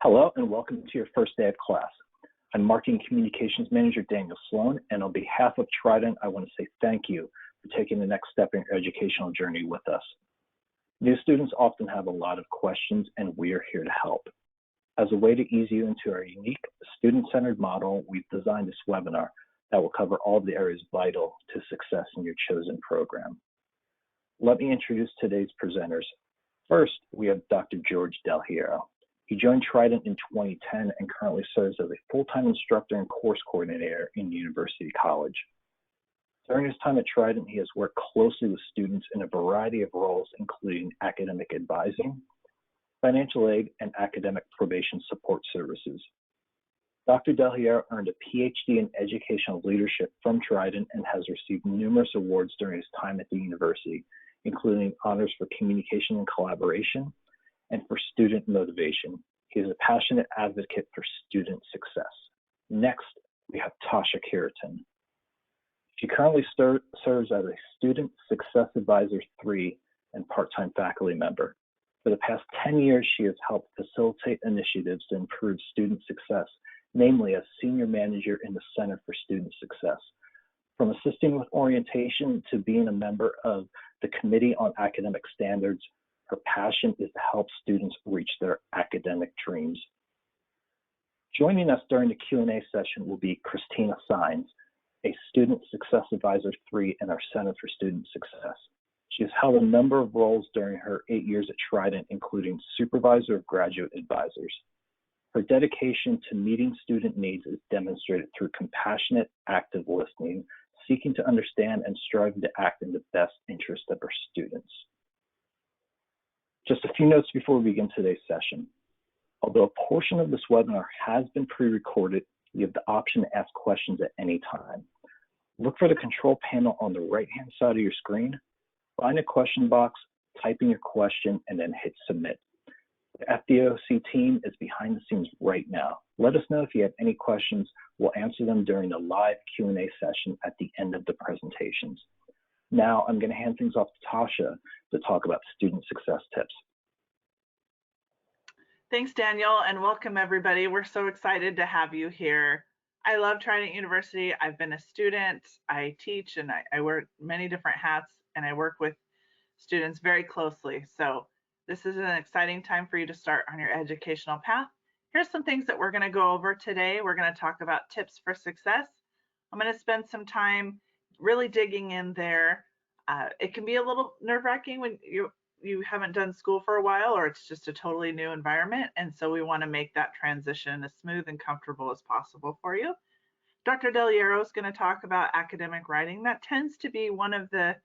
Hello and welcome to your first day of class. I'm Marketing Communications Manager Daniel Sloan, and on behalf of Trident, I want to say thank you for taking the next step in your educational journey with us. New students often have a lot of questions, and we are here to help. As a way to ease you into our unique student-centered model, we've designed this webinar that will cover all of the areas vital to success in your chosen program. Let me introduce today's presenters. First, we have Dr. George Del Hierro. He joined Trident in 2010 and currently serves as a full-time instructor and course coordinator in University College. During his time at Trident, he has worked closely with students in a variety of roles, including academic advising, financial aid, and academic probation support services. Dr. Del Hierro earned a PhD in educational leadership from Trident and has received numerous awards during his time at the university, including honors for communication and collaboration, and for student motivation. He is a passionate advocate for student success. Next, we have Tasha Keratin. She currently serves as a Student Success Advisor 3 and part-time faculty member. For the past 10 years, she has helped facilitate initiatives to improve student success, namely as Senior Manager in the Center for Student Success. From assisting with orientation to being a member of the Committee on Academic Standards, her passion is to help students reach their academic dreams. Joining us during the Q&A session will be Christina Saenz, a Student Success Advisor 3 in our Center for Student Success. She has held a number of roles during her 8 years at Trident, including Supervisor of Graduate Advisors. Her dedication to meeting student needs is demonstrated through compassionate, active listening, seeking to understand and striving to act in the best interest of her students. Just a few notes before we begin today's session. Although a portion of this webinar has been pre-recorded, you have the option to ask questions at any time. Look for the control panel on the right-hand side of your screen, find a question box, type in your question, and then hit submit. The FDOC team is behind the scenes right now. Let us know if you have any questions. We'll answer them during the live Q&A session at the end of the presentations. Now I'm going to hand things off to Tasha to talk about student success tips. Thanks, Daniel, and welcome everybody. We're so excited to have you here. I love Trident University. I've been a student, I teach, and I wear many different hats, and I work with students very closely. So this is an exciting time for you to start on your educational path. Here's some things that we're going to go over today. We're going to talk about tips for success. I'm going to spend some time really digging in there. It can be a little nerve-wracking when you haven't done school for a while, or it's just a totally new environment, and so we want to make that transition as smooth and comfortable as possible for you. Dr. Del Hierro is going to talk about academic writing. That tends to be one of the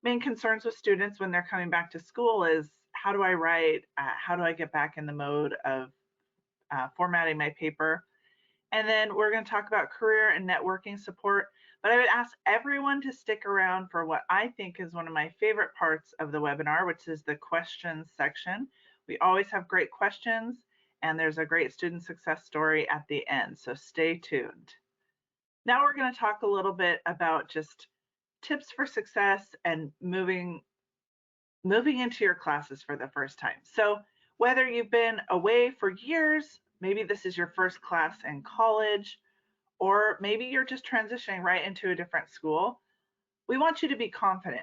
main concerns with students when they're coming back to school is, how do I write? How do I get back in the mode of formatting my paper? And then we're going to talk about career and networking support. But I would ask everyone to stick around for what I think is one of my favorite parts of the webinar, which is the questions section. We always have great questions, and there's a great student success story at the end, so stay tuned. Now we're going to talk a little bit about just tips for success and moving into your classes for the first time. So whether you've been away for years, maybe this is your first class in college, or maybe you're just transitioning right into a different school, we want you to be confident.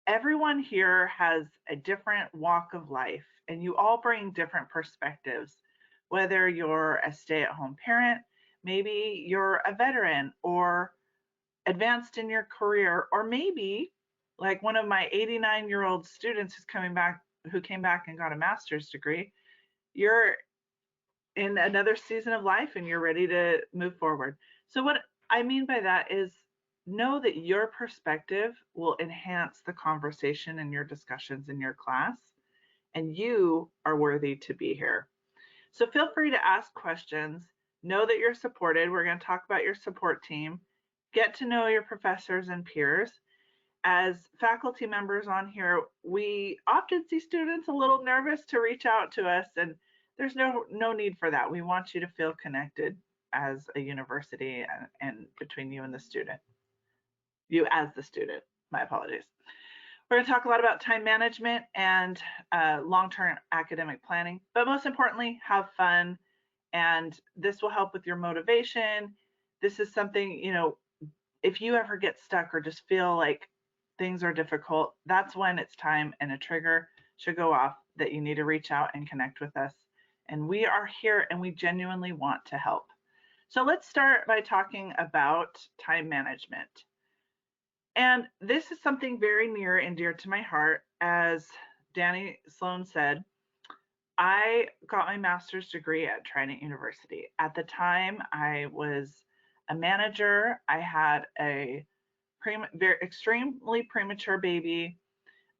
Everyone here has a different walk of life, and you all bring different perspectives. Whether you're a stay-at-home parent, maybe you're a veteran or advanced in your career, or maybe like one of my 89-year-old students who came back and got a master's degree, you're in another season of life and you're ready to move forward. So what I mean by that is, know that your perspective will enhance the conversation and your discussions in your class, and you are worthy to be here. So feel free to ask questions. Know that you're supported. We're going to talk about your support team. Get to know your professors and peers. As faculty members on here, we often see students a little nervous to reach out to us, and there's no need for that. We want you to feel connected as a university and between you and the student. You as the student, my apologies. We're going to talk a lot about time management and long-term academic planning, but most importantly, have fun. And this will help with your motivation. This is something, if you ever get stuck or just feel like things are difficult, that's when it's time and a trigger should go off that you need to reach out and connect with us. And we are here and we genuinely want to help. So let's start by talking about time management. And this is something very near and dear to my heart. As Danny Sloan said, I got my master's degree at Trident University. At the time, I was a manager. I had a very extremely premature baby.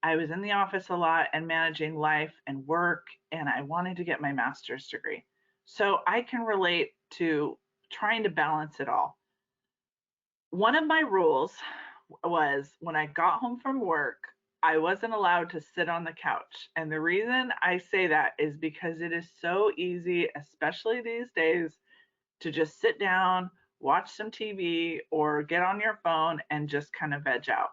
I was in the office a lot and managing life and work, and I wanted to get my master's degree. So I can relate to trying to balance it all. One of my rules was when I got home from work, I wasn't allowed to sit on the couch. And the reason I say that is because it is so easy, especially these days, to just sit down, watch some TV, or get on your phone and just kind of veg out.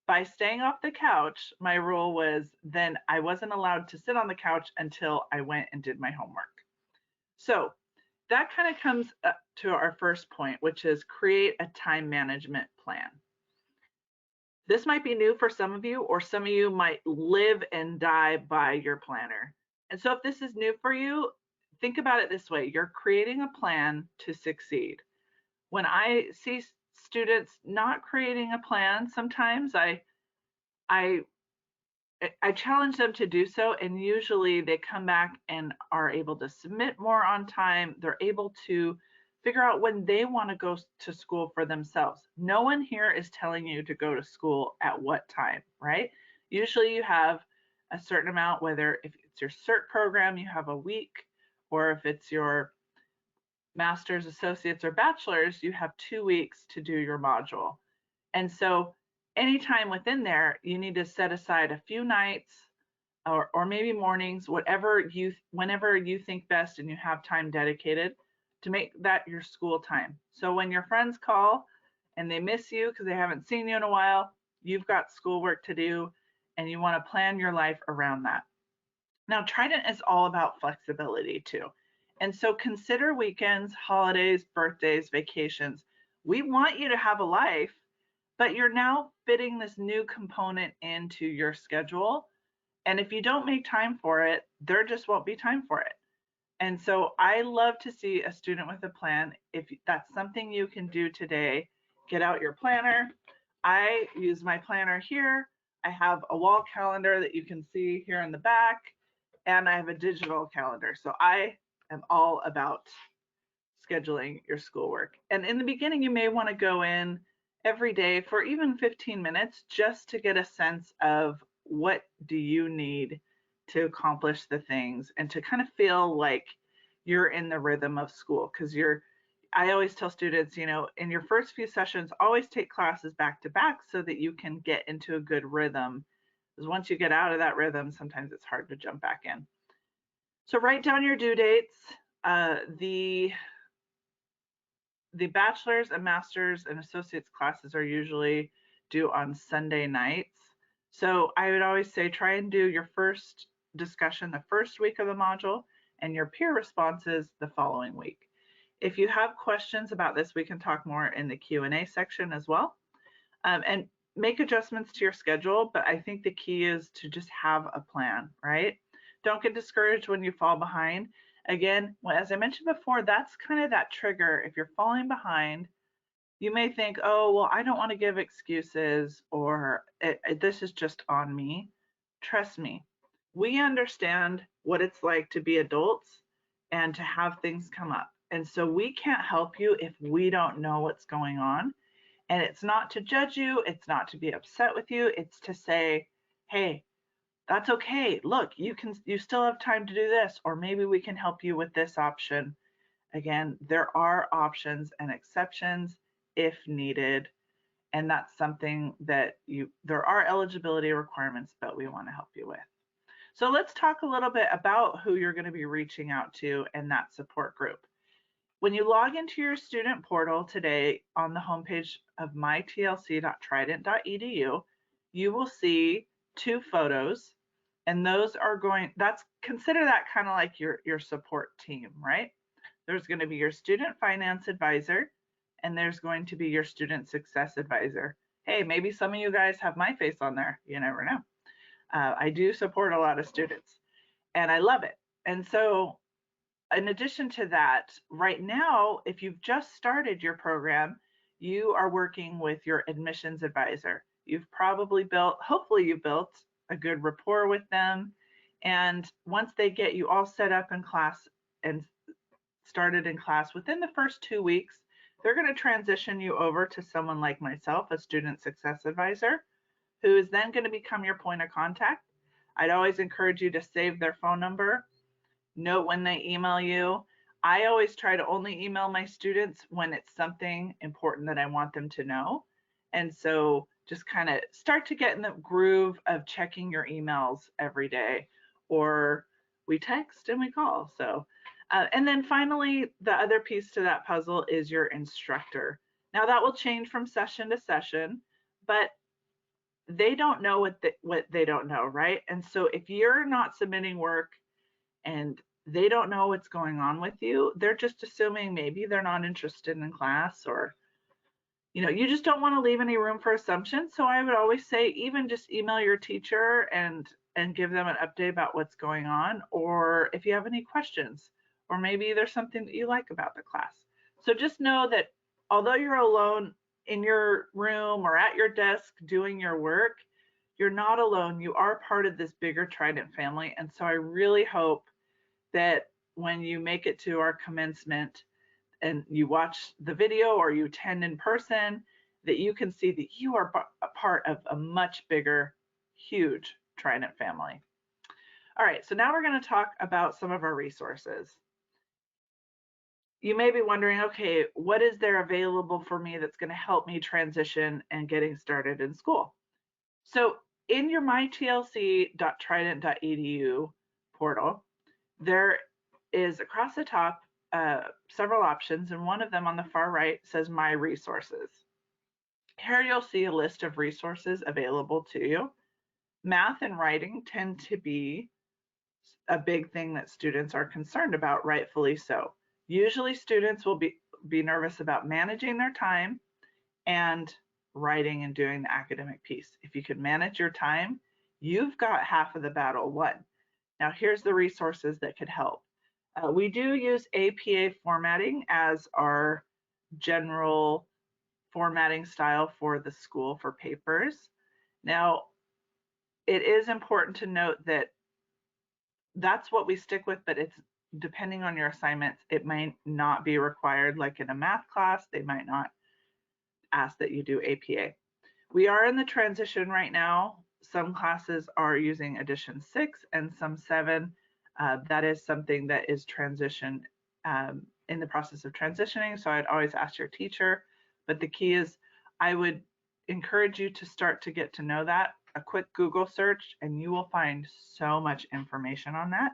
By staying off the couch, my rule was then I wasn't allowed to sit on the couch until I went and did my homework. So that kind of comes up to our first point, which is create a time management plan. This might be new for some of you, or some of you might live and die by your planner. And so if this is new for you, think about it this way. You're creating a plan to succeed. When I see students not creating a plan, sometimes I challenge them to do so, and usually they come back and are able to submit more on time. They're able to figure out when they want to go to school for themselves. No one here is telling you to go to school at what time, right? Usually you have a certain amount, whether if it's your CERT program, you have a week, or if it's your master's, associates, or bachelor's, you have 2 weeks to do your module. And so anytime within there, you need to set aside a few nights or maybe mornings, whenever you think best and you have time dedicated to make that your school time. So when your friends call and they miss you because they haven't seen you in a while, you've got schoolwork to do and you want to plan your life around that. Now, Trident is all about flexibility too. And so consider weekends, holidays, birthdays, vacations. We want you to have a life, but you're now fitting this new component into your schedule. And if you don't make time for it, there just won't be time for it. And so I love to see a student with a plan. If that's something you can do today, get out your planner. I use my planner here. I have a wall calendar that you can see here in the back, and I have a digital calendar. So I am all about scheduling your schoolwork. And in the beginning, you may want to go in every day for even 15 minutes just to get a sense of what do you need to accomplish the things and to kind of feel like you're in the rhythm of school. Because I always tell students, in your first few sessions, always take classes back to back so that you can get into a good rhythm. Because once you get out of that rhythm, sometimes it's hard to jump back in. So write down your due dates. The bachelor's and master's and associate's classes are usually due on Sunday nights. So I would always say try and do your first discussion the first week of the module and your peer responses the following week. If you have questions about this, we can talk more in the Q&A section as well. And make adjustments to your schedule, but I think the key is to just have a plan, right? Don't get discouraged when you fall behind. Again, as I mentioned before, that's kind of that trigger. If you're falling behind, you may think, oh, well, I don't want to give excuses, or this is just on me. Trust me, we understand what it's like to be adults and to have things come up. And so we can't help you if we don't know what's going on. And it's not to judge you. It's not to be upset with you. It's to say, hey, that's okay. Look, you still have time to do this, or maybe we can help you with this option. Again, there are options and exceptions if needed. And that's something that there are eligibility requirements, but we want to help you with. So let's talk a little bit about who you're going to be reaching out to in that support group. When you log into your student portal today on the homepage of mytlc.trident.edu, you will see 2 photos, and those are consider that kind of like your support team, right? There's going to be your student finance advisor, and there's going to be your student success advisor. Hey, maybe some of you guys have my face on there. You never know. I do support a lot of students, and I love it. And so in addition to that, right now, if you've just started your program, you are working with your admissions advisor. You've probably hopefully you built a good rapport with them. And once they get you all set up in class and started in class, within the first 2 weeks, they're going to transition you over to someone like myself, a student success advisor, who is then going to become your point of contact. I'd always encourage you to save their phone number, note when they email you. I always try to only email my students when it's something important that I want them to know. And so just kind of start to get in the groove of checking your emails every day, or we text and we call. So, and then finally, the other piece to that puzzle is your instructor. Now that will change from session to session, but they don't know what they don't know, right? And so if you're not submitting work and they don't know what's going on with you, they're just assuming maybe they're not interested in class, or you just don't want to leave any room for assumption. So I would always say, even just email your teacher and give them an update about what's going on, or if you have any questions, or maybe there's something that you like about the class. So just know that although you're alone in your room or at your desk doing your work, you're not alone. You are part of this bigger Trident family. And so I really hope that when you make it to our commencement and you watch the video or you attend in person, that you can see that you are a part of a much bigger, huge Trident family. All right, so now we're going to talk about some of our resources. You may be wondering, okay, what is there available for me that's going to help me transition and getting started in school? So in your mytlc.trident.edu portal, there is across the top several options, and one of them on the far right says My Resources. Here you'll see a list of resources available to you. Math and writing tend to be a big thing that students are concerned about, rightfully so. Usually students will be nervous about managing their time and writing and doing the academic piece. If you can manage your time, you've got half of the battle won. Now here's the resources that could help. We do use APA formatting as our general formatting style for the school for papers. Now, it is important to note that that's what we stick with, but it's depending on your assignments, it might not be required. Like in a math class, they might not ask that you do APA. We are in the transition right now. Some classes are using edition 6 and some 7. That is something that is in the process of transitioning, so I'd always ask your teacher. But the key is, I would encourage you to start to get to know that. A quick Google search and you will find so much information on that.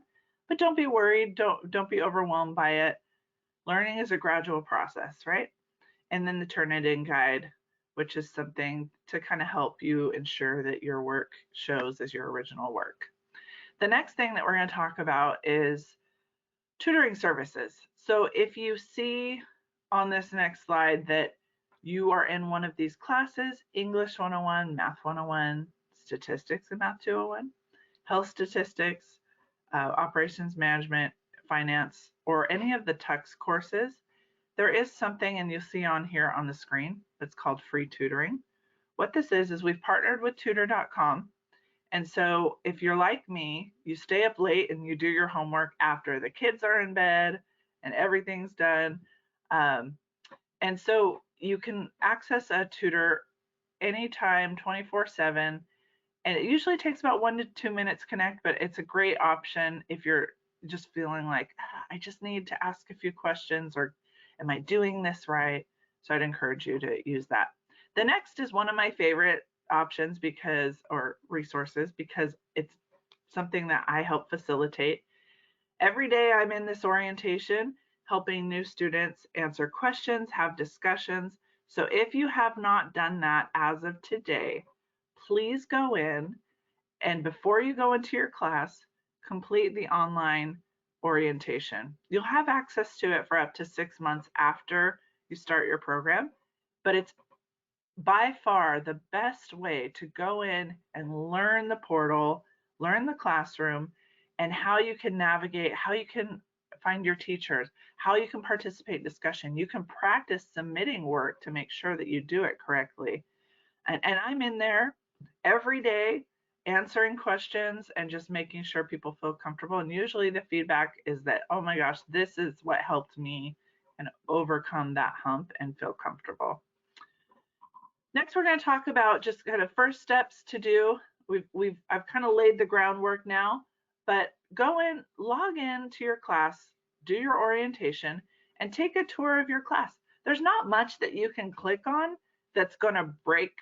But don't be worried, don't be overwhelmed by it. Learning is a gradual process, right? And then the Turnitin guide, which is something to kind of help you ensure that your work shows as your original work. The next thing that we're going to talk about is tutoring services. So if you see on this next slide that you are in one of these classes, English 101, Math 101, Statistics and Math 201, Health Statistics, Operations Management, Finance, or any of the TUX courses, there is something, and you'll see on here on the screen, that's called free tutoring. What this is we've partnered with tutor.com. And so if you're like me, you stay up late and you do your homework after the kids are in bed and everything's done. And so you can access a tutor anytime, 24/7. And it usually takes about 1 to 2 minutes to connect, but it's a great option if you're just feeling like, I just need to ask a few questions, or am I doing this right? So I'd encourage you to use that. The next is one of my favorite options or resources, because it's something that I help facilitate. Every day I'm in this orientation helping new students answer questions, have discussions. So if you have not done that as of today, please go in and before you go into your class, complete the online orientation. You'll have access to it for up to 6 months after you start your program, but it's by far the best way to go in and learn the portal, learn the classroom, and how you can navigate, how you can find your teachers, how you can participate in discussion. You can practice submitting work to make sure that you do it correctly. And I'm in there every day answering questions and just making sure people feel comfortable. And usually the feedback is that, oh my gosh, this is what helped me and overcome that hump and feel comfortable. Next, we're going to talk about just kind of first steps to do. I've kind of laid the groundwork now, but go in, log in to your class, do your orientation, and take a tour of your class. There's not much that you can click on that's going to break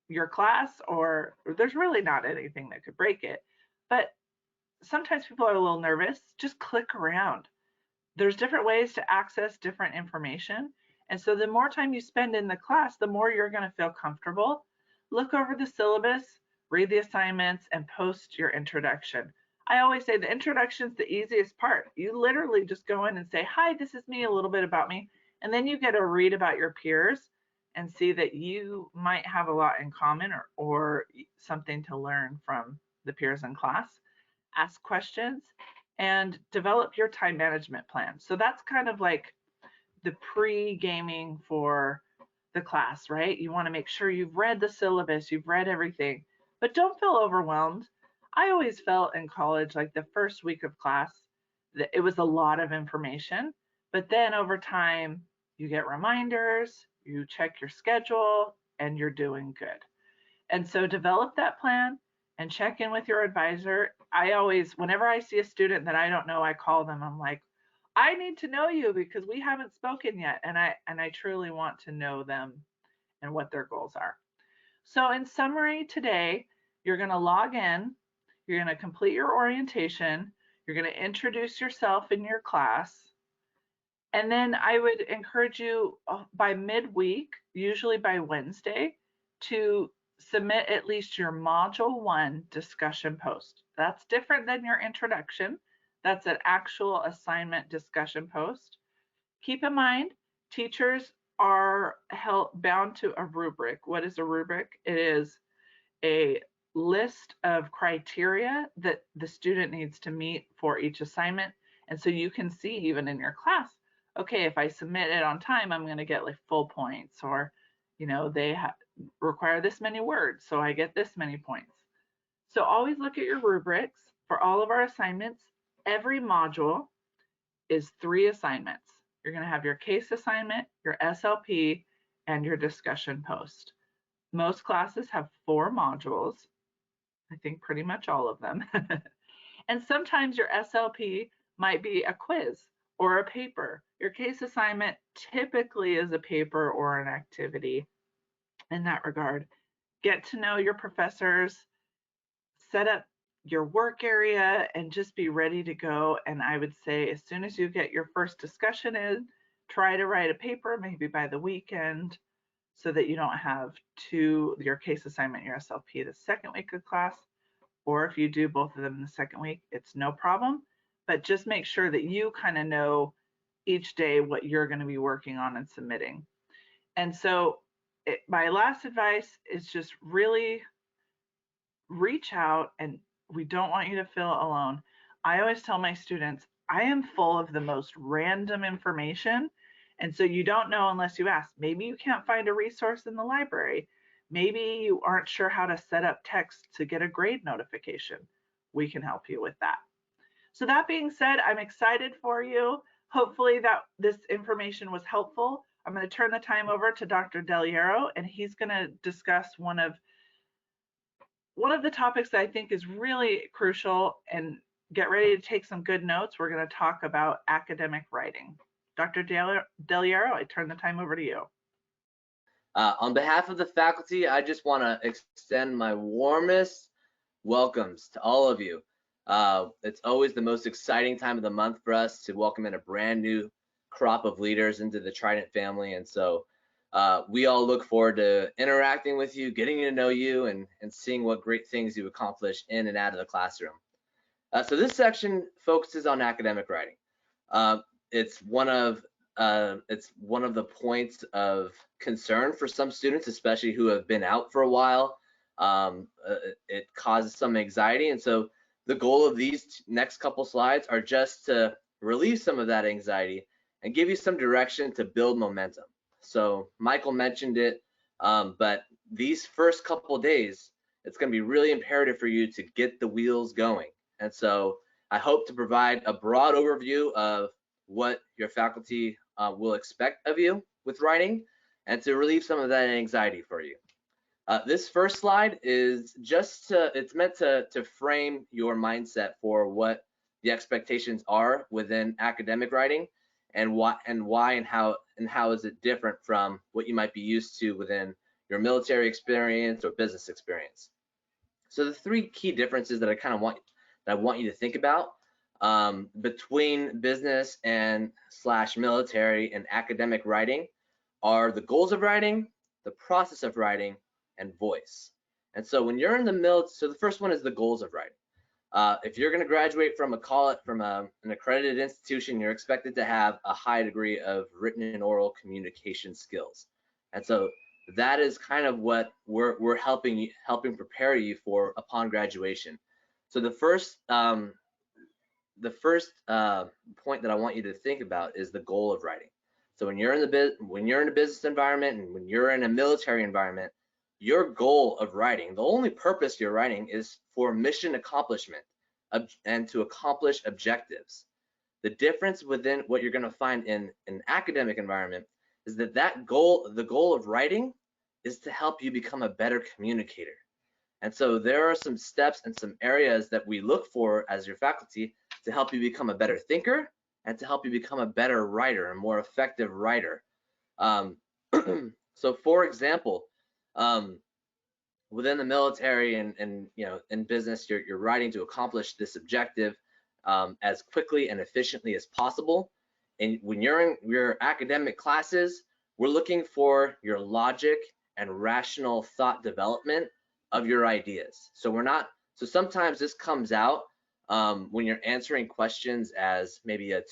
your class, or there's really not anything that could break it. But sometimes people are a little nervous. Just click around. There's different ways to access different information. And so the more time you spend in the class, the more you're going to feel comfortable. Look over the syllabus, read the assignments, and post your introduction. I always say the introduction is the easiest part. You literally just go in and say, hi, this is me, a little bit about me. And then you get to read about your peers and see that you might have a lot in common or something to learn from the peers in class. Ask questions and develop your time management plan. So that's kind of like the pre-gaming for the class, right? You want to make sure you've read the syllabus, you've read everything, but don't feel overwhelmed. I always felt in college, like the first week of class, that it was a lot of information, but then over time, you get reminders, you check your schedule, and you're doing good. And so develop that plan and check in with your advisor. I always, whenever I see a student that I don't know, I call them. I'm like, I need to know you because we haven't spoken yet. And I truly want to know them and what their goals are. So in summary today, you're going to log in, you're going to complete your orientation, you're going to introduce yourself in your class. And then I would encourage you by midweek, usually by Wednesday, to submit at least your Module 1 discussion post. That's different than your introduction. That's an actual assignment discussion post. Keep in mind, teachers are bound to a rubric. What is a rubric? It is a list of criteria that the student needs to meet for each assignment. And so you can see even in your class, okay, if I submit it on time, I'm going to get like full points, or, you know, they require this many words, so I get this many points. So always look at your rubrics. For all of our assignments, every module is 3 assignments. You're going to have your case assignment, your SLP, and your discussion post. Most classes have 4 modules. I think pretty much all of them. And sometimes your SLP might be a quiz or a paper. Your case assignment typically is a paper or an activity in that regard. Get to know your professors, set up your work area, and just be ready to go. And I would say as soon as you get your first discussion in, try to write a paper maybe by the weekend so that you don't have your case assignment, your SLP the second week of class. Or if you do both of them in the second week, it's no problem. But just make sure that you kind of know each day what you're going to be working on and submitting. And so my last advice is just really reach out, and we don't want you to feel alone. I always tell my students, I am full of the most random information. And so you don't know unless you ask. Maybe you can't find a resource in the library. Maybe you aren't sure how to set up text to get a grade notification. We can help you with that. So that being said, I'm excited for you. Hopefully that this information was helpful. I'm going to turn the time over to Dr. Del Hierro, and he's going to discuss one of the topics that I think is really crucial, and get ready to take some good notes. We're going to talk about academic writing. Dr. Del Hierro, I turn the time over to you. On behalf of the faculty, I just want to extend my warmest welcomes to all of you. It's always the most exciting time of the month for us to welcome in a brand new crop of leaders into the Trident family. And so We all look forward to interacting with you, getting to know you, and seeing what great things you accomplish in and out of the classroom. So this section focuses on academic writing. It's one of the points of concern for some students, especially who have been out for a while. It causes some anxiety, and so the goal of these next couple slides are just to relieve some of that anxiety and give you some direction to build momentum. So Michael mentioned it, but these first couple days, it's going to be really imperative for you to get the wheels going. And so I hope to provide a broad overview of what your faculty will expect of you with writing, and to relieve some of that anxiety for you. This first slide is just it's meant to frame your mindset for what the expectations are within academic writing, and why and how is it different from what you might be used to within your military experience or business experience. So the three key differences that I want you to think about between business and / military and academic writing are the goals of writing, the process of writing, and voice. And so when you're in the military, so the first one is the goals of writing. If you're going to graduate from an accredited institution, you're expected to have a high degree of written and oral communication skills. And so that is kind of what we're helping prepare you for upon graduation. So the first point that I want you to think about is the goal of writing. So when you're in a business environment and when you're in a military environment, your goal of writing, the only purpose you're writing is for mission accomplishment and to accomplish objectives. The difference within what you're going to find in an academic environment is that the goal of writing is to help you become a better communicator. And so there are some steps and some areas that we look for as your faculty to help you become a better thinker and to help you become a better writer, a more effective writer. So for example, within the military and in business, you're writing to accomplish this objective as quickly and efficiently as possible. And when you're in your academic classes, we're looking for your logic and rational thought development of your ideas. So sometimes this comes out when you're answering questions as maybe a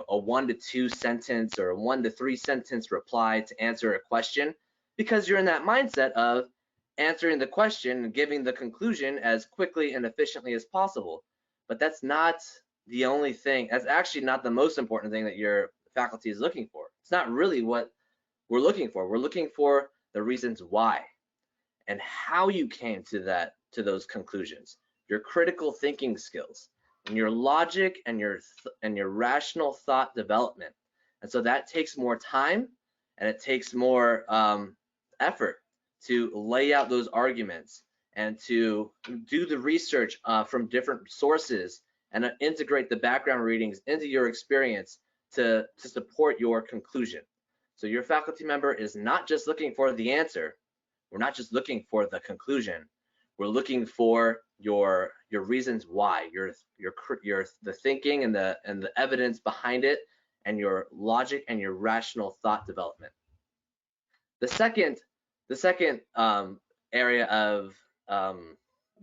1 to 2 sentence or a 1 to 3 sentence reply to answer a question, because you're in that mindset of answering the question and giving the conclusion as quickly and efficiently as possible. But that's not the only thing. That's actually not the most important thing that your faculty is looking for. It's not really what we're looking for. We're looking for the reasons why and how you came to those conclusions, your critical thinking skills, and your logic and your rational thought development. And so that takes more time and it takes more effort to lay out those arguments and to do the research from different sources and integrate the background readings into your experience to support your conclusion. So your faculty member is not just looking for the answer. We're not just looking for the conclusion. We're looking for your reasons why, the thinking and the evidence behind it, and your logic and your rational thought development. The second area of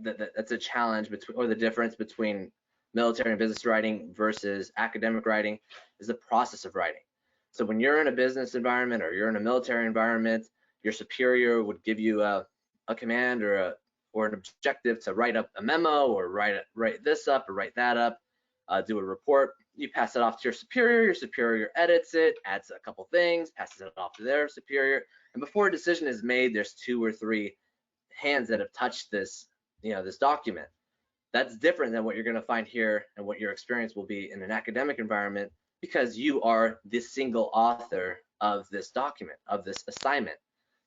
that's a challenge or the difference between military and business writing versus academic writing is the process of writing. So when you're in a business environment or you're in a military environment, your superior would give you a command or an objective to write up a memo or write this up or write that up, do a report. You pass it off to your superior edits it, adds a couple things, passes it off to their superior, and before a decision is made, there's 2 or 3 hands that have touched this document. That's different than what you're going to find here and what your experience will be in an academic environment, because you are the single author of this document, of this assignment.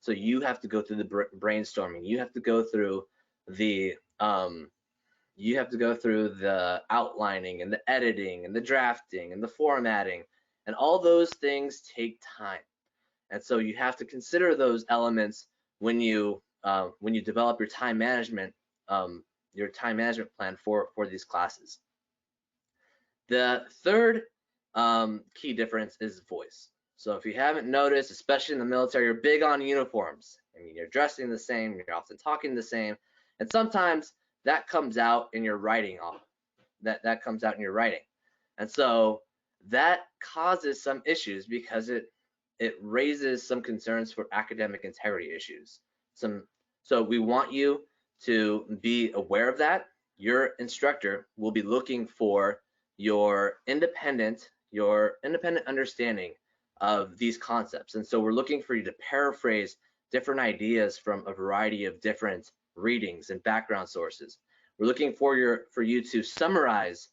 So you have to go through the brainstorming. You have to go through the outlining and the editing and the drafting and the formatting, and all those things take time. And so you have to consider those elements when you develop your time management plan for these classes. The third key difference is voice. So if you haven't noticed, especially in the military, you're big on uniforms. I mean, you're dressing the same, you're often talking the same, and sometimes that comes out in your writing. That comes out in your writing, and so that causes some issues because it raises some concerns for academic integrity issues. So we want you to be aware of that. Your instructor will be looking for your independent understanding of these concepts. And so we're looking for you to paraphrase different ideas from a variety of different readings and background sources. We're looking for you to summarize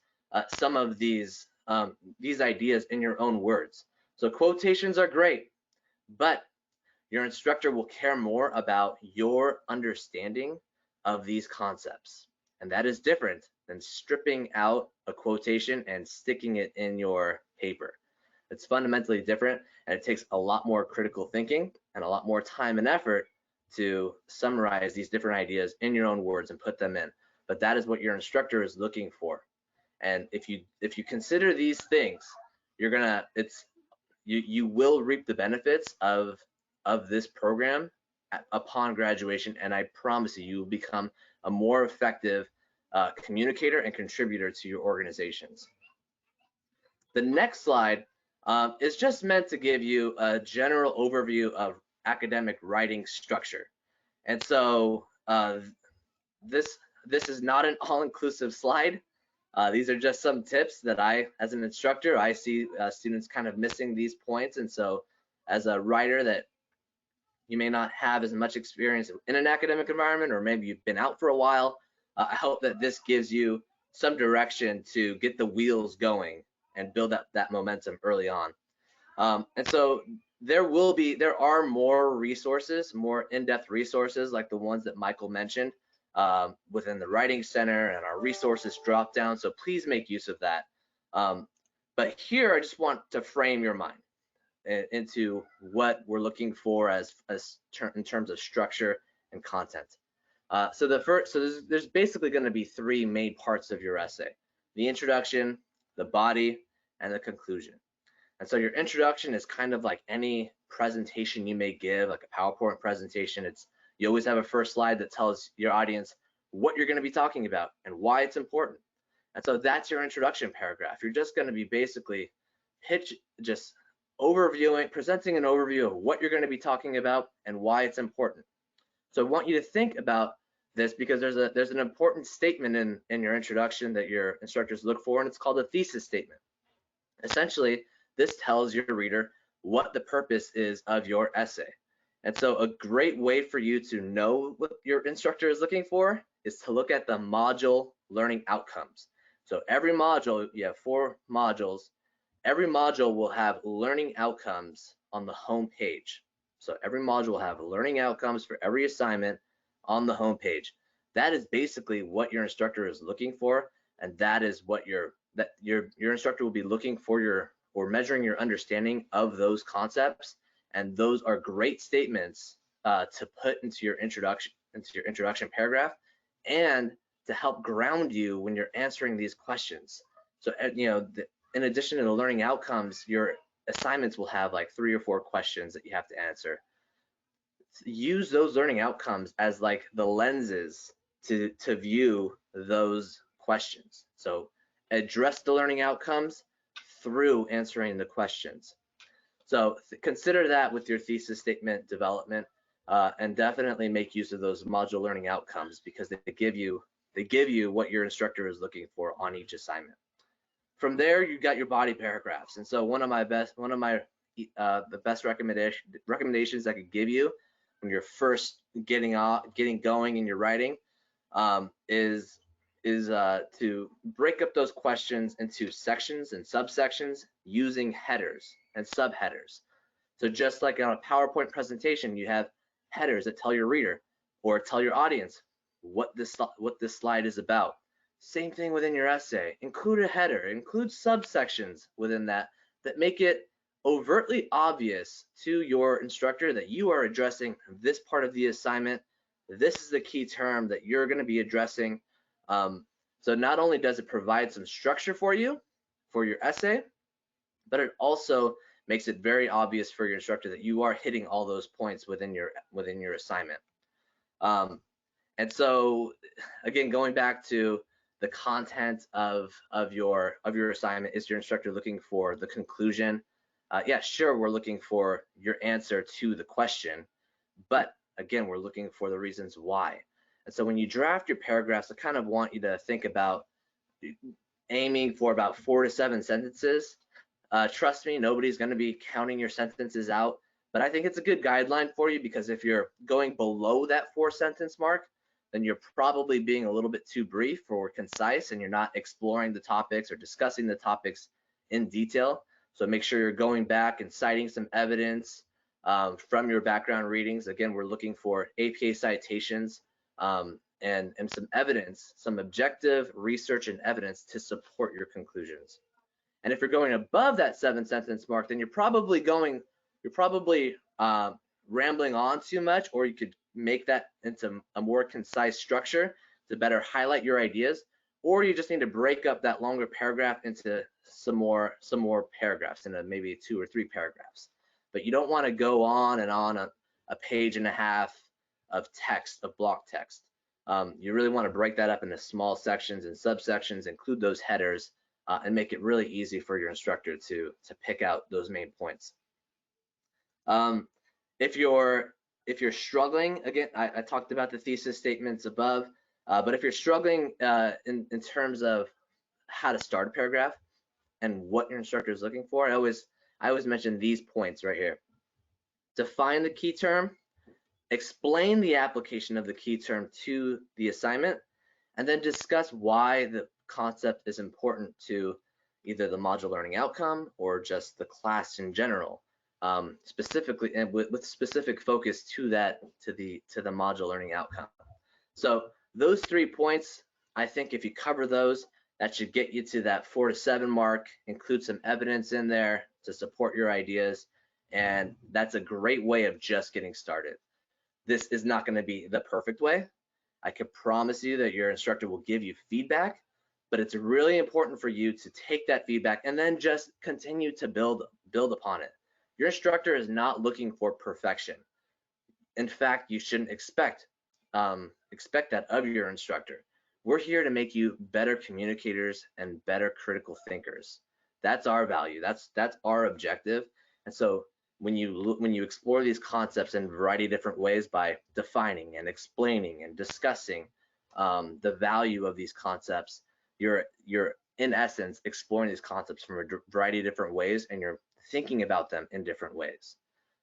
some of these ideas in your own words. So quotations are great, but your instructor will care more about your understanding of these concepts. And that is different than stripping out a quotation and sticking it in your paper. It's fundamentally different, and it takes a lot more critical thinking and a lot more time and effort to summarize these different ideas in your own words and put them in. But that is what your instructor is looking for. And if you consider these things, you will reap the benefits of this program upon graduation, and I promise you will become a more effective communicator and contributor to your organizations. The next slide is just meant to give you a general overview of academic writing structure. And so this is not an all-inclusive slide. These are just some tips that as an instructor, I see students kind of missing these points. And so as a writer that you may not have as much experience in an academic environment, or maybe you've been out for a while, I hope that this gives you some direction to get the wheels going and build up that momentum early on. And so there are more resources, more in-depth resources like the ones that Michael mentioned within the Writing Center and our resources drop down. So please make use of that. But here I just want to frame your mind into what we're looking for in terms of structure and content. So there's basically going to be three main parts of your essay: the introduction, the body, and the conclusion. And so your introduction is kind of like any presentation you may give, like a PowerPoint presentation. You always have a first slide that tells your audience what you're going to be talking about and why it's important. And so that's your introduction paragraph. You're just going to be basically presenting an overview of what you're going to be talking about and why it's important. So I want you to think about this because there's an important statement in your introduction that your instructors look for, and it's called a thesis statement. Essentially, this tells your reader what the purpose is of your essay. And so a great way for you to know what your instructor is looking for is to look at the module learning outcomes. So every module, you have 4 modules. Every module will have learning outcomes on the home page. So every module will have learning outcomes for every assignment on the home page. That is basically what your instructor is looking for, and that is what your instructor will be looking for or measuring your understanding of those concepts. And those are great statements to put into your introduction paragraph, and to help ground you when you're answering these questions. So in addition to the learning outcomes, your assignments will have like 3 or 4 questions that you have to answer. Use those learning outcomes as like the lenses to view those questions. So address the learning outcomes through answering the questions. So consider that with your thesis statement development, and definitely make use of those module learning outcomes because they give you what your instructor is looking for on each assignment. From there, you got your body paragraphs. And so the best recommendations I could give you when you're first getting going in your writing is to break up those questions into sections and subsections using headers and subheaders. So just like on a PowerPoint presentation, you have headers that tell your reader or tell your audience what this slide is about. Same thing within your essay. Include a header, include subsections within that make it overtly obvious to your instructor that you are addressing this part of the assignment. This is the key term that you're going to be addressing. So not only does it provide some structure for you for your essay, but it also makes it very obvious for your instructor that you are hitting all those points within your assignment. And so again, going back to the content of your assignment, is your instructor looking for the conclusion? Yeah, sure, we're looking for your answer to the question, but again, we're looking for the reasons why. And so when you draft your paragraphs, I kind of want you to think about aiming for about 4 to 7 sentences. Trust me, nobody's going to be counting your sentences out, but I think it's a good guideline for you, because if you're going below that 4-sentence mark, then you're probably being a little bit too brief or concise, and you're not exploring the topics or discussing the topics in detail. So make sure you're going back and citing some evidence from your background readings. Again, we're looking for APA citations and some evidence, some objective research and evidence to support your conclusions. And if you're going above that 7-sentence mark, then you're probably rambling on too much, or you could make that into a more concise structure to better highlight your ideas, or you just need to break up that longer paragraph into some more paragraphs, into maybe 2 or 3 paragraphs. But you don't want to go on and on a page and a half of text, of block text. You really want to break that up into small sections and subsections, include those headers, and make it really easy for your instructor to pick out those main points. If you're struggling, again, I talked about the thesis statements above, but if you're struggling in terms of how to start a paragraph and what your instructor is looking for, I always mention these points right here. Define the key term, explain the application of the key term to the assignment, and then discuss why the concept is important to either the module learning outcome or just the class in general. Specifically, and with specific focus to the module learning outcome. So those 3 points, I think if you cover those, that should get you to that 4 to 7 mark. Include some evidence in there to support your ideas, and that's a great way of just getting started. This is not going to be the perfect way. I can promise you that your instructor will give you feedback, but it's really important for you to take that feedback and then just continue to build upon it. Your instructor is not looking for perfection. In fact, you shouldn't expect that of your instructor. We're here to make you better communicators and better critical thinkers. That's our value. That's our objective. And so when you explore these concepts in a variety of different ways by defining and explaining and discussing the value of these concepts, you're in essence exploring these concepts from a variety of different ways, and you're thinking about them in different ways.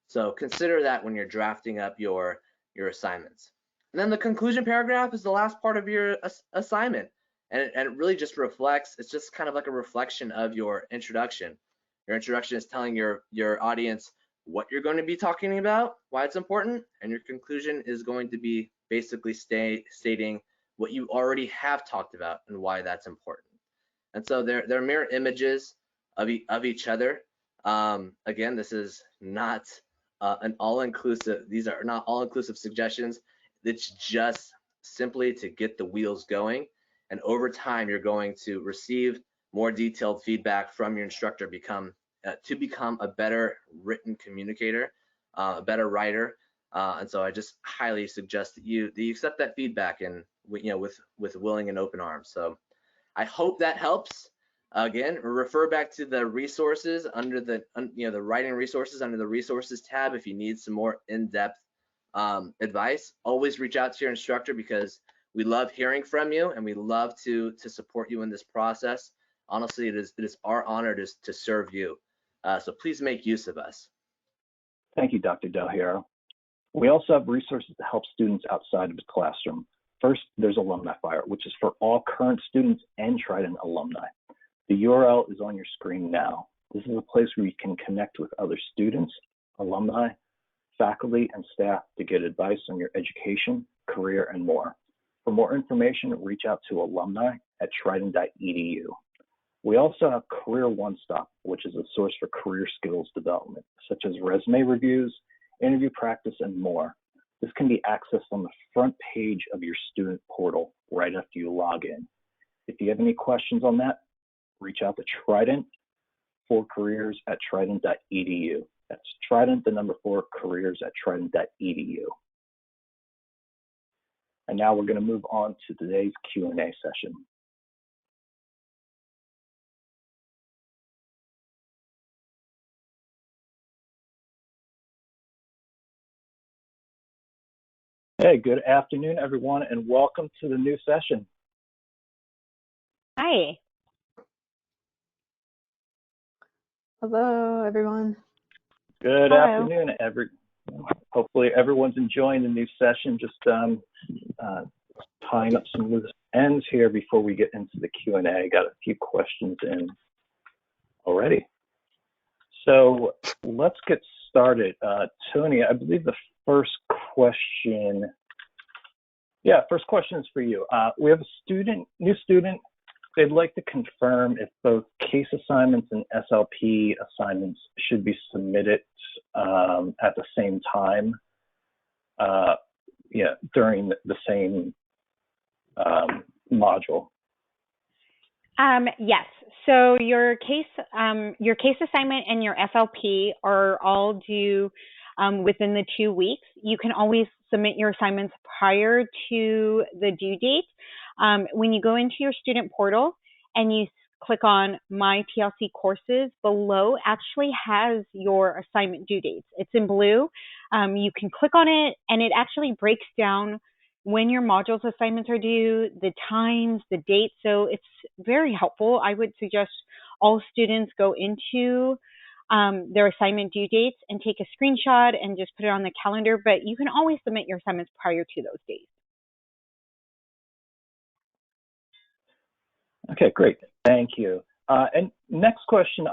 So consider that when you're drafting up your assignments. And then the conclusion paragraph is the last part of your assignment, and it really just reflects, it's just kind of like a reflection of your introduction. Your introduction is telling your audience what you're going to be talking about, why it's important, and your conclusion is going to be basically stating what you already have talked about and why that's important. And so they're mirror images of each other. Again, this is not an all-inclusive, these are not all-inclusive suggestions. It's just simply to get the wheels going, and over time you're going to receive more detailed feedback from your instructor to become a better written communicator, a better writer. And so I just highly suggest that you accept that feedback, and with willing and open arms. So I hope that helps. Again, refer back to the resources under the writing resources under the resources tab if you need some more in-depth advice. Always reach out to your instructor, because we love hearing from you and we love to support you in this process. Honestly, it is our honor to serve you. So please make use of us. Thank you, Dr. Del Hierro. We also have resources to help students outside of the classroom. First, there's Alumni Fire, which is for all current students and Trident alumni. The URL is on your screen now. This is a place where you can connect with other students, alumni, faculty, and staff to get advice on your education, career, and more. For more information, reach out to alumni at trident.edu. We also have Career One Stop, which is a source for career skills development, such as resume reviews, interview practice, and more. This can be accessed on the front page of your student portal right after you log in. If you have any questions on that, reach out to Trident 4careers@trident.edu. That's Trident, the number 4, careers@trident.edu. And now we're going to move on to today's Q&A session. Hey, good afternoon, everyone, and welcome to the new session. Hi. Hello, everyone. Good Hello. afternoon, hopefully everyone's enjoying the new session. Just tying up some loose ends here before we get into the Q&A. Got a few questions in already. So let's get started. Tony, I believe the first question is for you. We have a new student. They'd like to confirm if both case assignments and SLP assignments should be submitted at the same time, during the same module. Yes. So your case assignment and your SLP are all due within the 2 weeks. You can always submit your assignments prior to the due date. When you go into your student portal and you click on My TLC Courses, below actually has your assignment due dates. It's in blue. You can click on it and it actually breaks down when your modules assignments are due, the times, the dates. So it's very helpful. I would suggest all students go into their assignment due dates and take a screenshot and just put it on the calendar, but you can always submit your assignments prior to those dates. Okay, great. Thank you. And next question,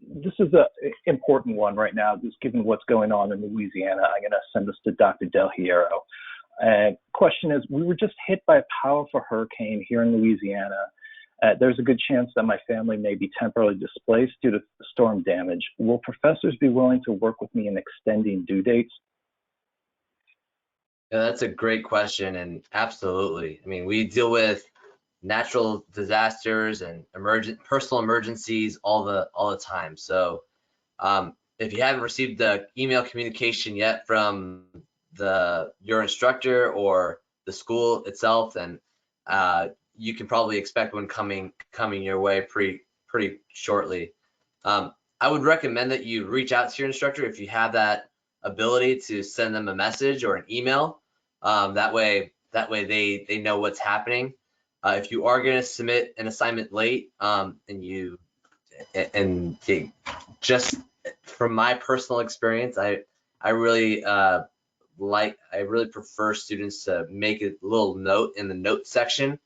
this is an important one right now, just given what's going on in Louisiana. I'm going to send this to Dr. Del Hierro. Question is, we were just hit by a powerful hurricane here in Louisiana. There's a good chance that my family may be temporarily displaced due to storm damage. Will professors be willing to work with me in extending due dates? Yeah, that's a great question, and absolutely. I mean, we deal with natural disasters and personal emergencies all the time. So if you haven't received the email communication yet from your instructor or the school itself, then you can probably expect one coming your way pretty shortly. I would recommend that you reach out to your instructor if you have that ability to send them a message or an email. That way they know what's happening. If you are going to submit an assignment late, just from my personal experience, I really prefer students to make a little note in the note section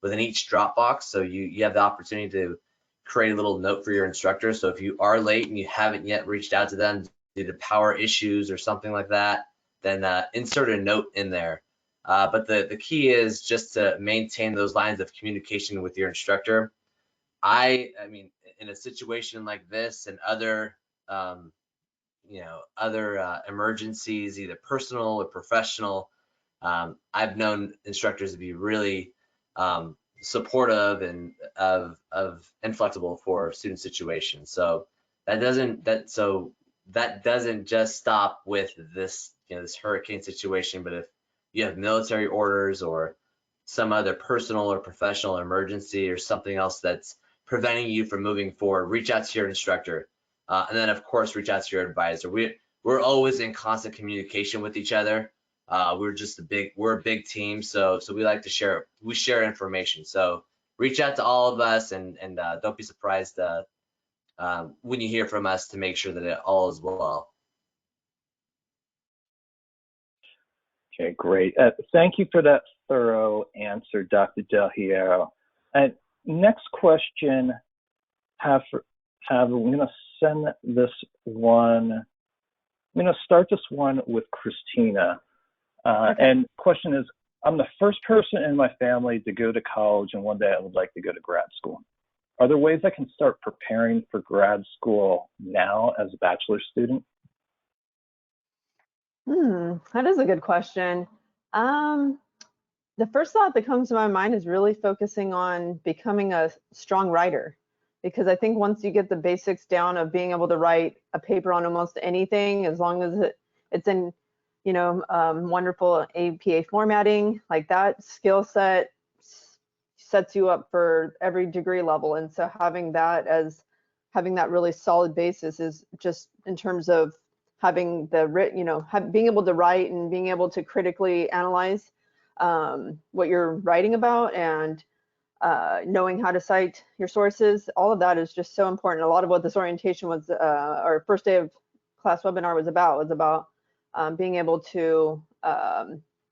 within each Dropbox, so you have the opportunity to create a little note for your instructor. So if you are late and you haven't yet reached out to them due to power issues or something like that, then insert a note in there. But the key is just to maintain those lines of communication with your instructor. I mean, in a situation like this and other emergencies, either personal or professional, I've known instructors to be really supportive and flexible for student situations. So that doesn't just stop with this hurricane situation, but if you have military orders or some other personal or professional emergency or something else that's preventing you from moving forward, reach out to your instructor, and then of course reach out to your advisor. We're always in constant communication with each other. We're a big team, so we like to share information. So reach out to all of us, and don't be surprised when you hear from us to make sure that it all is well. Okay, great. Thank you for that thorough answer, Dr. Del Hierro. And next question, I'm going to send this one. I'm going to start this one with Christina. Okay. And question is, I'm the first person in my family to go to college, and one day I would like to go to grad school. Are there ways I can start preparing for grad school now as a bachelor student? That is a good question. The first thought that comes to my mind is really focusing on becoming a strong writer. because I think once you get the basics down of being able to write a paper on almost anything, as long as it's in, you know, wonderful APA formatting, like that skill set sets you up for every degree level. And so having that really solid basis is just in terms of having the, you know, being able to write and being able to critically analyze what you're writing about, and knowing how to cite your sources. All of that is just so important. A lot of what this orientation was, our first day of class webinar was about being able to,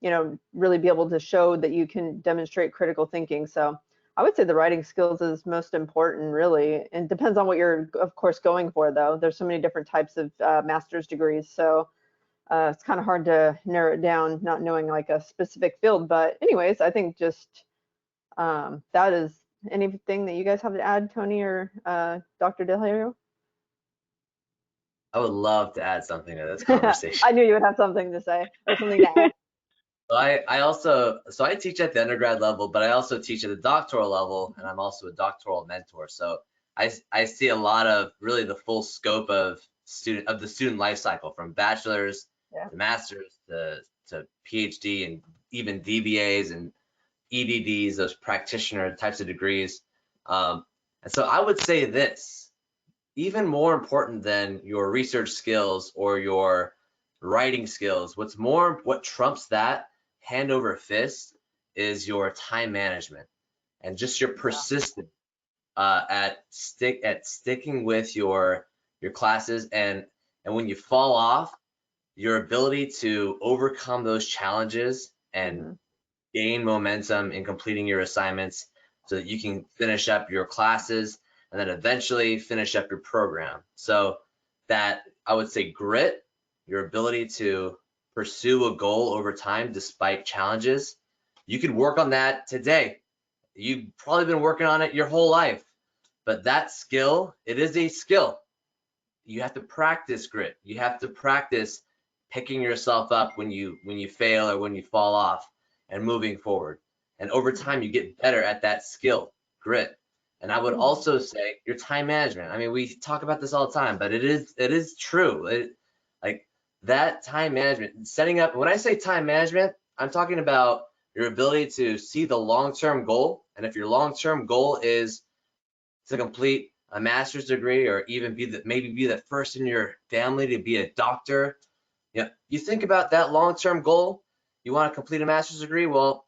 you know, really be able to show that you can demonstrate critical thinking. So I would say the writing skills is most important, really. And depends on what you're, of course, going for, though. There's so many different types of master's degrees. So it's kind of hard to narrow it down, not knowing like a specific field. But anyways, I think just that is anything that you guys have to add, Tony or Dr. Del Hierro? I would love to add something to this conversation. I knew you would have something to say or something to add. So I teach at the undergrad level, but I also teach at the doctoral level, and I'm also a doctoral mentor. So I see a lot of really the full scope of the student life cycle, from bachelor's to master's to PhD, and even DBAs and EDDs, those practitioner types of degrees. And so I would say this, even more important than your research skills or your writing skills, what trumps that hand over fist is your time management and just your persistence at sticking with your classes, and when you fall off, your ability to overcome those challenges and gain momentum in completing your assignments so that you can finish up your classes and then eventually finish up your program. So that, I would say, grit, your ability to pursue a goal over time despite challenges, you could work on that today. You've probably been working on it your whole life, but that skill, it is a skill. You have to practice grit. You have to practice picking yourself up when you fail or when you fall off and moving forward. And over time, you get better at that skill, grit. And I would also say your time management. I mean, we talk about this all the time, but it is true. Like that time management, setting up, when I say time management, I'm talking about your ability to see the long-term goal. And if your long-term goal is to complete a master's degree, or even maybe be the first in your family to be a doctor, you think about that long-term goal. You want to complete a master's degree? Well,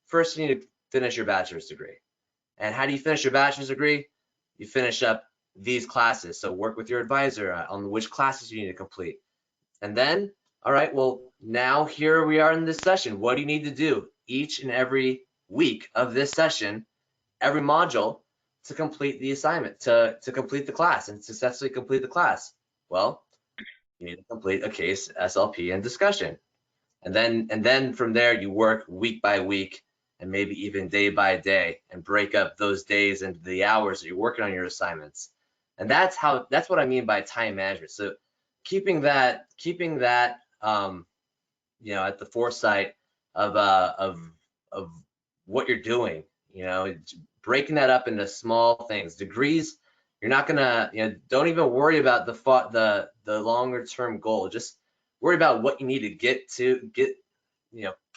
first you need to finish your bachelor's degree. And how do you finish your bachelor's degree? You finish up these classes. So work with your advisor on which classes you need to complete. And then, all right, well, now here we are in this session. What do you need to do each and every week of this session, every module, to complete the assignment, to complete the class and successfully complete the class? Well, you need to complete a case, SLP, and discussion. And then from there, you work week by week and maybe even day by day, and break up those days into the hours that you're working on your assignments. And that's what I mean by time management. So keeping that at the foresight of what you're doing, breaking that up into small things. Degrees, you're not gonna, don't even worry about the longer term goal. Just worry about what you need to get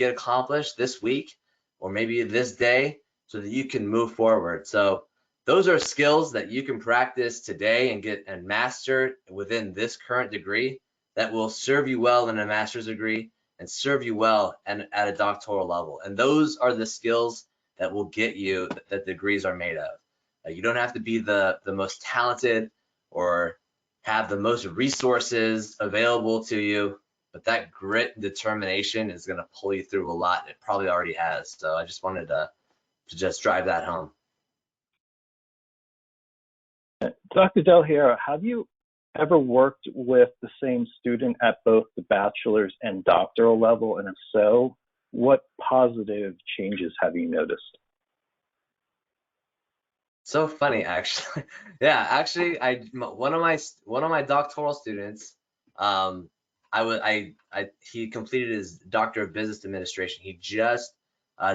accomplished this week or maybe this day, so that you can move forward. So those are skills that you can practice today and get and master within this current degree that will serve you well in a master's degree and serve you well and at a doctoral level. And those are the skills that will get you that degrees are made of. You don't have to be the most talented or have the most resources available to you, but that grit and determination is going to pull you through a lot, and it probably already has. So I just wanted to just drive that home. Dr. Del Hierro, have you ever worked with the same student at both the bachelor's and doctoral level? And if so, what positive changes have you noticed? So funny, actually. Yeah, actually, one of my doctoral students, he completed his Doctor of Business Administration. He just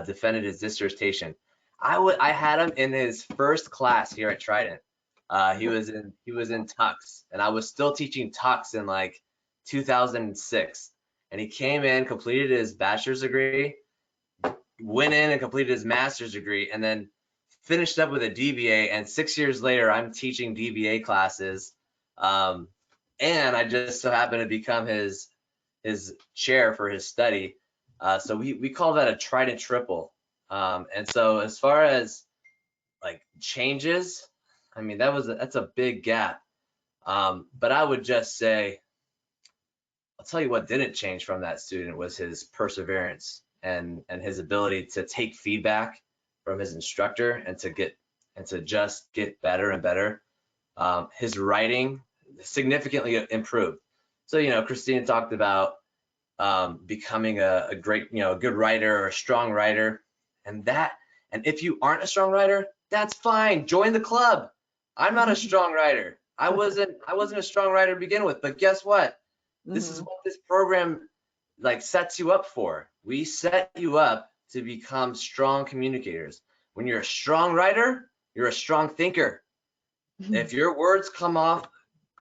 defended his dissertation. I had him in his first class here at Trident. He was in Tux, and I was still teaching Tux in like 2006. And he came in, completed his bachelor's degree, went in and completed his master's degree, and then finished up with a DBA. And 6 years later, I'm teaching DBA classes, and I just so happened to become his chair for his study. So we call that a Trident triple. And so as far as like changes, I mean, that's a big gap. But I would just say, I'll tell you what didn't change from that student was his perseverance and his ability to take feedback from his instructor and to just get better and better. His writing significantly improved. So, Christina talked about becoming a great, a good writer or a strong writer, and if you aren't a strong writer, that's fine. Join the club. I'm not a strong writer. I wasn't a strong writer to begin with, but guess what? This is what this program like sets you up for. We set you up to become strong communicators. When you're a strong writer, you're a strong thinker. If your words come off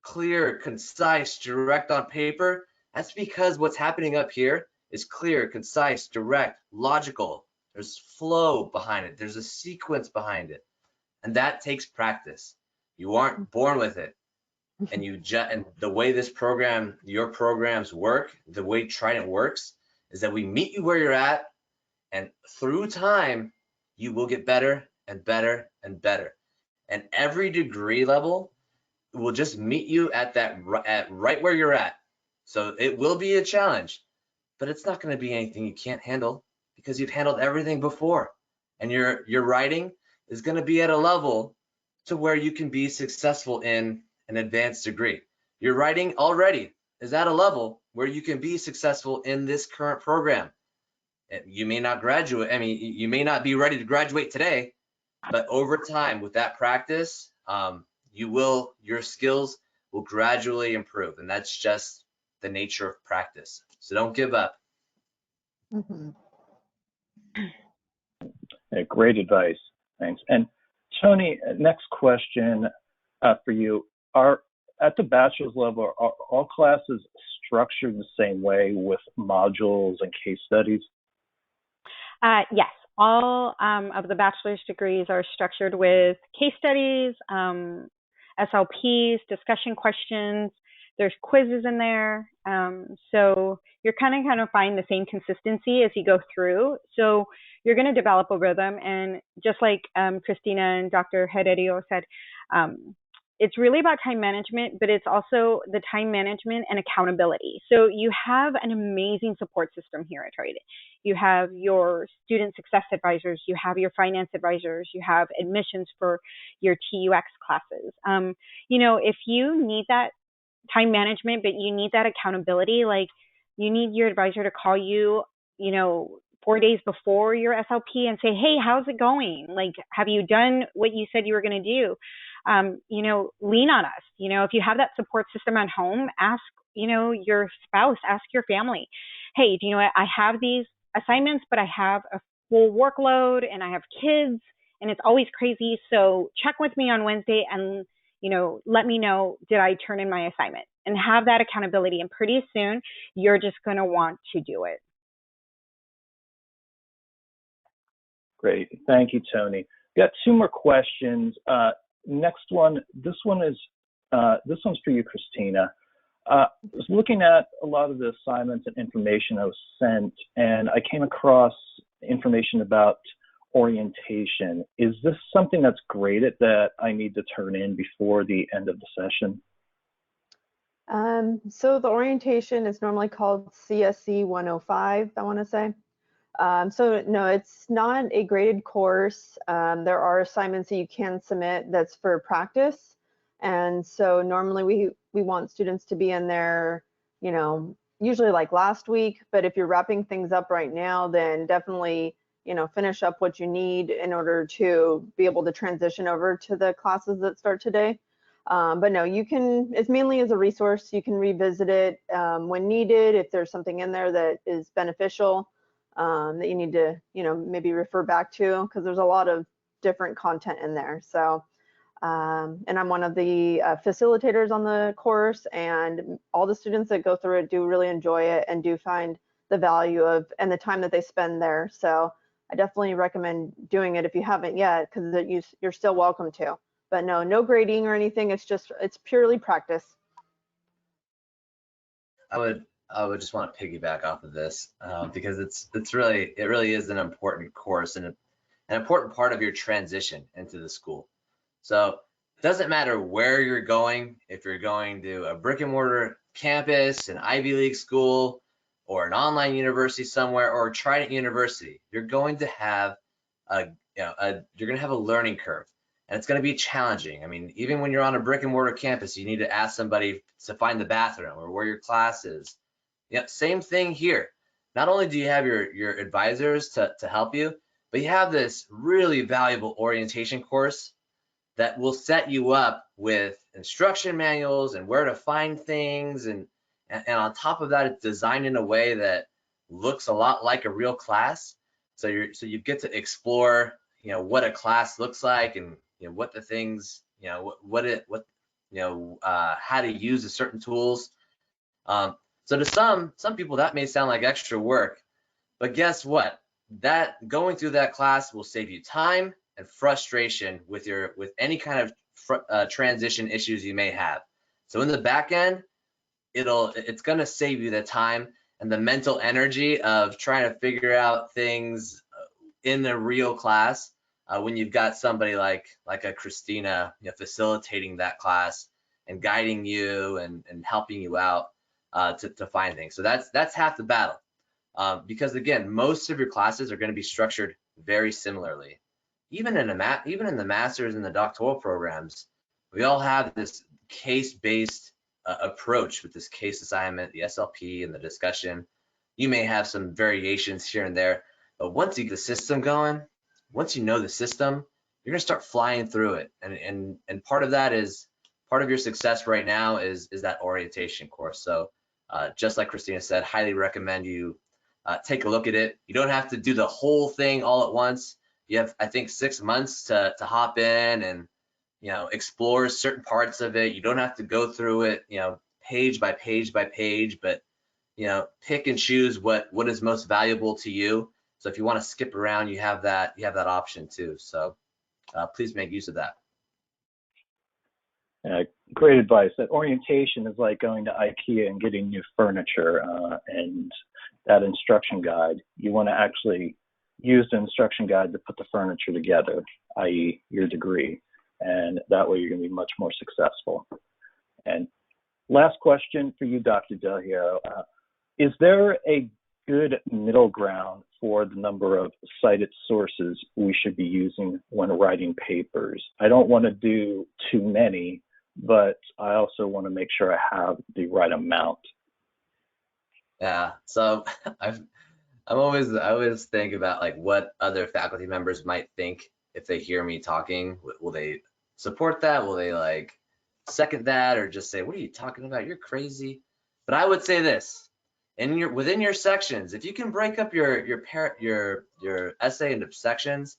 clear, concise, direct on paper, that's because what's happening up here is clear, concise, direct, logical. There's flow behind it. There's a sequence behind it. And that takes practice. You aren't born with it. And and the way your programs work, the way Trident works, is that we meet you where you're at, and through time, you will get better and better and better. And every degree level will just meet you at right where you're at. So it will be a challenge, but it's not going to be anything you can't handle because you've handled everything before. And your writing is going to be at a level to where you can be successful in an advanced degree. Your writing already is at a level where you can be successful in this current program. You may not graduate, you may not be ready to graduate today, but over time with that practice, your skills will gradually improve, and that's just the nature of practice. So don't give up. Yeah, great advice. Thanks. And Tony, next question for you. At the bachelor's level, are all classes structured the same way with modules and case studies? Yes, all of the bachelor's degrees are structured with case studies, SLPs, discussion questions. There's quizzes in there. So you're kind of find the same consistency as you go through. So you're going to develop a rhythm. And just like Christina and Dr. Heredio said, it's really about time management, but it's also the time management and accountability. So you have an amazing support system here at Trident. You have your student success advisors, you have your finance advisors, you have admissions for your TUX classes. If you need that time management, but you need that accountability, like you need your advisor to call you, 4 days before your SLP and say, hey, how's it going? Like, have you done what you said you were going to do? Lean on us. If you have that support system at home, ask, your spouse, ask your family, hey, do you know what? I have these assignments, but I have a full workload and I have kids and it's always crazy. So check with me on Wednesday and, let me know, did I turn in my assignment? And have that accountability. And pretty soon you're just going to want to do it. Great. Thank you, Tony. Got two more questions. Next one, this one's for you, Christina. I was looking at a lot of the assignments and information I was sent, and I came across information about orientation. Is this something that's graded that I need to turn in before the end of the session? So the orientation is normally called CSC 105, I want to say. So no, it's not a graded course. There are assignments that you can submit that's for practice. And so normally we want students to be in there, usually like last week, but if you're wrapping things up right now, then definitely, finish up what you need in order to be able to transition over to the classes that start today. But no, it's mainly as a resource. You can revisit it when needed if there's something in there that is beneficial. That you need to, maybe refer back to, because there's a lot of different content in there. So And I'm one of the facilitators on the course, and all the students that go through it do really enjoy it and do find the value of and the time that they spend there. So I definitely recommend doing it if you haven't yet, because you're still welcome to. But no grading or anything. It's purely practice. I would just want to piggyback off of this because it really is an important course and an important part of your transition into the school. So it doesn't matter where you're going, if you're going to a brick and mortar campus, an Ivy League school, or an online university somewhere, or Trident University, you're going to have a learning curve, and it's going to be challenging. I mean, even when you're on a brick and mortar campus, you need to ask somebody to find the bathroom or where your class is. Yeah, same thing here. Not only do you have your advisors to help you, but you have this really valuable orientation course that will set you up with instruction manuals and where to find things, and on top of that, it's designed in a way that looks a lot like a real class. So you get to explore, what a class looks like, and what the things, how to use the certain tools. So to some people that may sound like extra work, but guess what? That going through that class will save you time and frustration with any kind of transition issues you may have. So in the back end, it's going to save you the time and the mental energy of trying to figure out things in a real class when you've got somebody like a Christina facilitating that class and guiding you and helping you out to find things. So that's half the battle. Because again, most of your classes are going to be structured very similarly. Even in the master's and the doctoral programs, we all have this case-based approach with this case assignment, the SLP, and the discussion. You may have some variations here and there, but once you get the system going, once you know the system, you're going to start flying through it. And part of that is part of your success right now is that orientation course. So just like Christina said, highly recommend you take a look at it. You don't have to do the whole thing all at once. You have, I think, 6 months to hop in and explore certain parts of it. You don't have to go through it page by page by page, but pick and choose what is most valuable to you. So if you want to skip around, you have that option too. So please make use of that. Great advice. That orientation is like going to IKEA and getting new furniture, and that instruction guide, you want to actually use the instruction guide to put the furniture together, i.e. your degree, and that way you're going to be much more successful. And last question for you, Dr. Del Hierro. Is there a good middle ground for the number of cited sources we should be using when writing papers? I don't want to do too many, but I also want to make sure I have the right amount. Yeah, so I always think about like what other faculty members might think if they hear me talking. Will they support that? Will they like second that, or just say, what are you talking about? You're crazy. But I would say this: within your sections, if you can break up your essay into sections,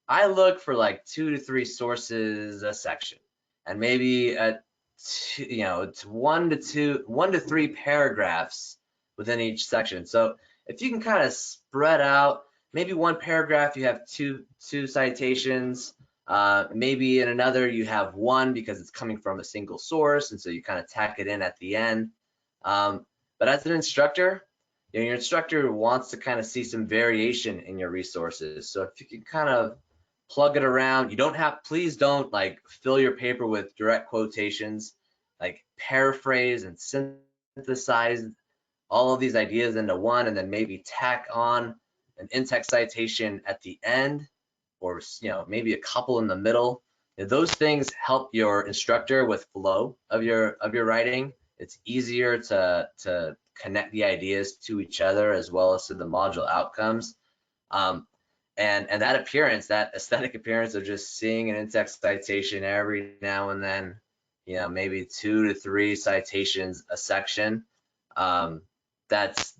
I look for like 2 to 3 sources a section, and maybe it's 1 to 3 paragraphs within each section. So if you can kind of spread out, maybe one paragraph you have two citations, maybe in another you have one because it's coming from a single source, and so you kind of tack it in at the end. But as an instructor, your instructor wants to kind of see some variation in your resources. So if you can kind of plug it around, please don't like fill your paper with direct quotations, like paraphrase and synthesize all of these ideas into one, and then maybe tack on an in-text citation at the end, or maybe a couple in the middle. Those things help your instructor with flow of your writing. It's easier to connect the ideas to each other as well as to the module outcomes. And that appearance, that aesthetic appearance of just seeing an in-text citation every now and then, maybe 2 to 3 citations a section, that's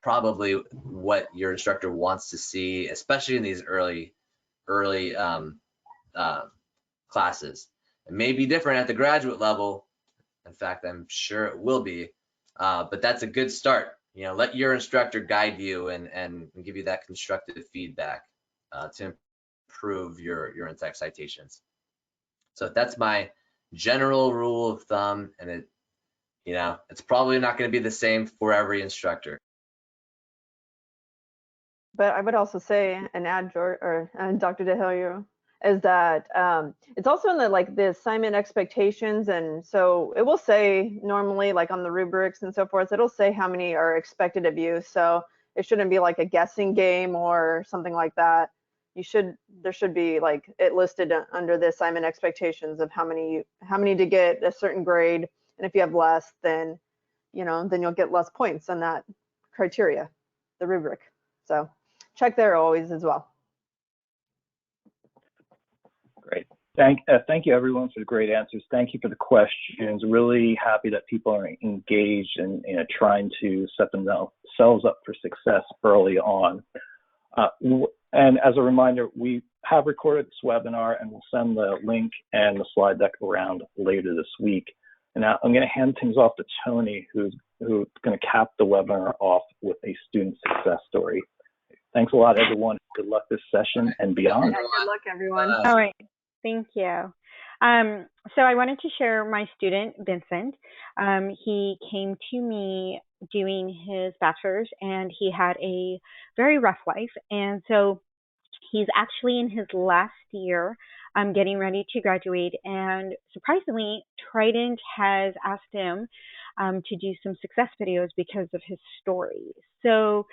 probably what your instructor wants to see, especially in these early classes. It may be different at the graduate level. In fact, I'm sure it will be, but that's a good start. You know, let your instructor guide you and give you that constructive feedback to improve your in-text citations. So that's my general rule of thumb, and it, you know, it's probably not going to be the same for every instructor. But I would also say, and add Dr. DeHillier, is that it's also in the assignment expectations, and so it will say normally, like on the rubrics and so forth, it'll say how many are expected of you. So it shouldn't be like a guessing game or something like that. There should be like it listed under the assignment expectations of how many to get a certain grade, and if you have less, then then you'll get less points on that criteria, the rubric. So check there always as well. Great. Thank you everyone for the great answers. Thank you for the questions. Really happy that people are engaged and trying to set themselves up for success early on. And as a reminder, we have recorded this webinar and we'll send the link and the slide deck around later this week. And now I'm going to hand things off to Tony, who's going to cap the webinar off with a student success story. Thanks a lot, everyone. Good luck this session and beyond. Yeah, good luck, everyone. All right. Thank you. So I wanted to share my student, Vincent. He came to me doing his bachelor's, and he had a very rough life. And so he's actually in his last year, getting ready to graduate. And surprisingly, Trident has asked him to do some success videos because of his story. So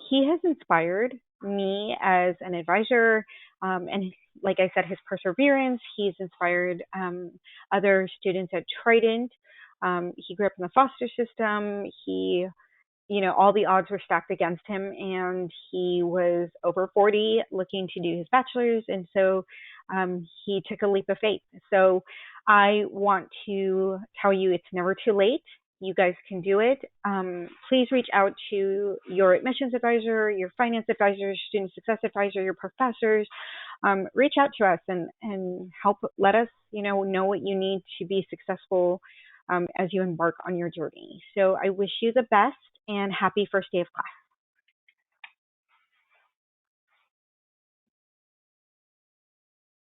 he has inspired me as an advisor, and like I said, his perseverance. He's inspired other students at Trident. He grew up in the foster system. He, all the odds were stacked against him, and he was over 40 looking to do his bachelor's. And so he took a leap of faith. So I want to tell you it's never too late. You guys can do it. Please reach out to your admissions advisor, your finance advisor, student success advisor, your professors. Reach out to us and help let us, know what you need to be successful as you embark on your journey. So I wish you the best and happy first day of class.